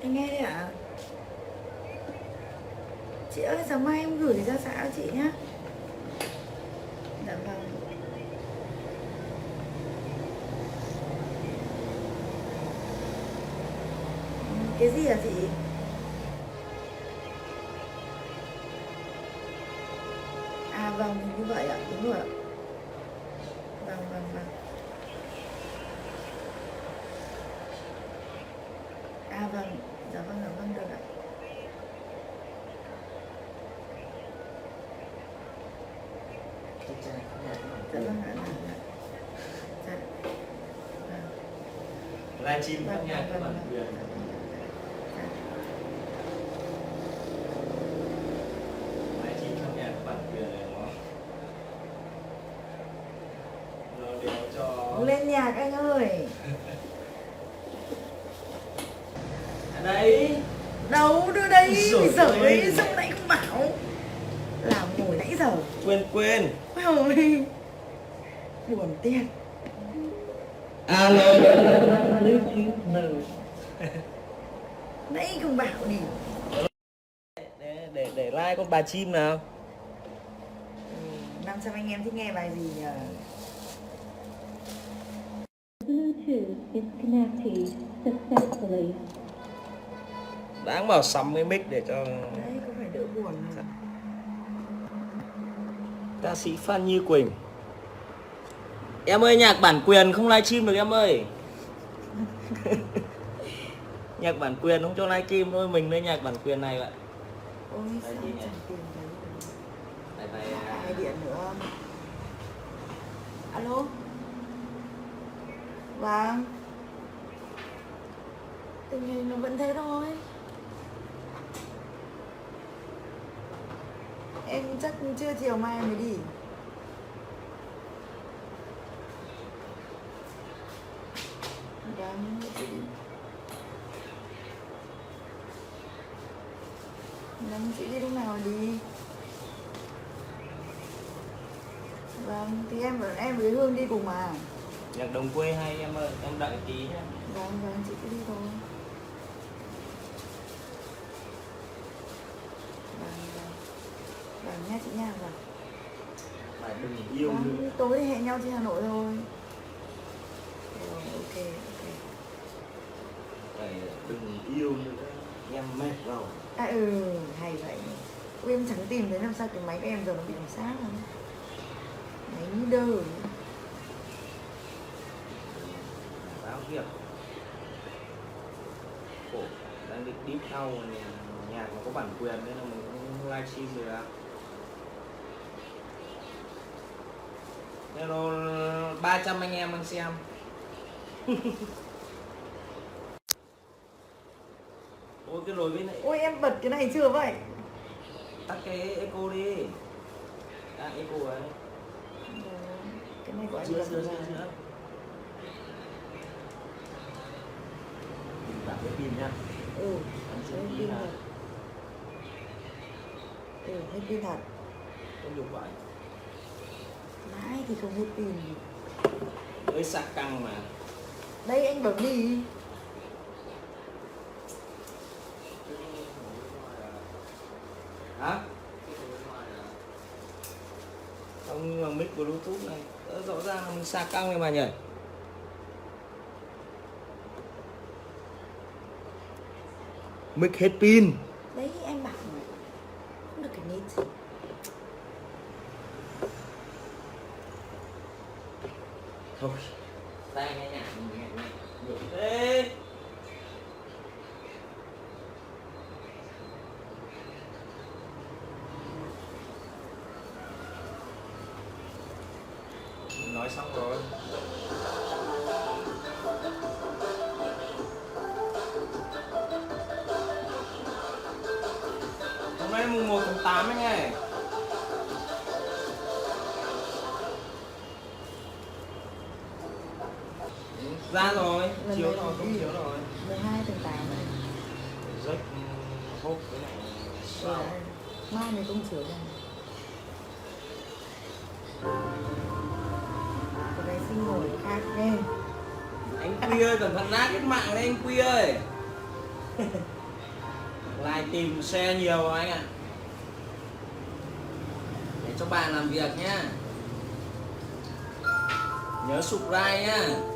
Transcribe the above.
Anh nghe đây ạ. Chị ơi, sáng mai em gửi ra xã chị nhá. Dạ vâng. Cái gì hả chị? À vâng, như vậy ạ, đúng rồi ạ. Vâng, vâng, vâng. À vâng, dạ vâng, được ạ. Dạ vâng ạ, dạ. Dạ. Vâng. Livestream các nhạc các bản quyền. Livestream các nhạc các bản quyền này nó đều cho Lên nhạc anh ơi. ở đây Đâu đưa đây, rồi giời ơi, sao nãy không bảo. Làm ngồi nãy giờ. quên Ôi, buồn tiếc. alo. Nãy không bảo đi. Để like con bà chim nào. 500 anh em thích nghe bài gì nhờ? Bluetooth is connected successfully. Đáng bảo sắm cái mic để cho Đấy, có phải đỡ buồn không? ca sĩ Phan Như Quỳnh. Em ơi, nhạc bản quyền không livestream được em ơi. Nhạc bản quyền không cho livestream thôi, mình lấy nhạc bản quyền này vậy. Ôi, sao chẳng tìm thấy. Ai điện nữa. Alo. Vâng. Tình hình nó vẫn thế thôi. Em chắc trưa chiều mai em mới đi. Vâng, chị đi. Vâng, chị đi lúc nào đi. Vâng, thì em với Hương đi cùng mà. Nhạc đồng quê hay em ơi, em đợi tí nhé. Vâng, chị cứ đi thôi. Vâng nha chị nha. Vâng. Phải đừng yêu Vâng, nữa. tối thì hẹn nhau trên Hà Nội thôi. Rồi, ok. Phải đừng yêu nữa, em mệt rồi. À hay vậy. Ui, em chẳng tìm thấy làm sao cái máy của em giờ nó bị làm sao rồi. Máy như đơ. Báo việc khổ, đang định deep sau nhạc nó có bản quyền nên là mình không livestream được. Nên nó 300 anh em đang xem. Ôi cái lối bên này, Ôi em bật cái này chưa vậy? tắt cái echo đi. Echo ấy. Cái này của anh Giữa bật giữa ra. giữa. Giảm cái pin nhá. Hết pin thật. Hết pin thật. Không được vậy. Mãi thì không hết pin. Với sạc căng mà. Đây anh bấm đi. Hả? Không, nhưng mà mic Bluetooth này rõ ràng là mình sạc căng này mà nhỉ. Mic hết pin. Đấy em bảo mà. Không được cái nít. Thôi, tai nghe nhạc mình nghe nhiều thế. Nói xong rồi. Hôm nay mùng 1/8 anh ơi. Ra rồi, chiếu rồi, không chiếu rồi. 12/8 này. Rách hộp cái này sao? Mai này không chiếu ra. Cái này sinh ngồi khác nghe. Anh Quy ơi, cẩn thận nát cái mạng đấy anh Quy ơi. Like tìm share nhiều anh ạ. Để cho bạn làm việc nhá. Nhớ subscribe nhá.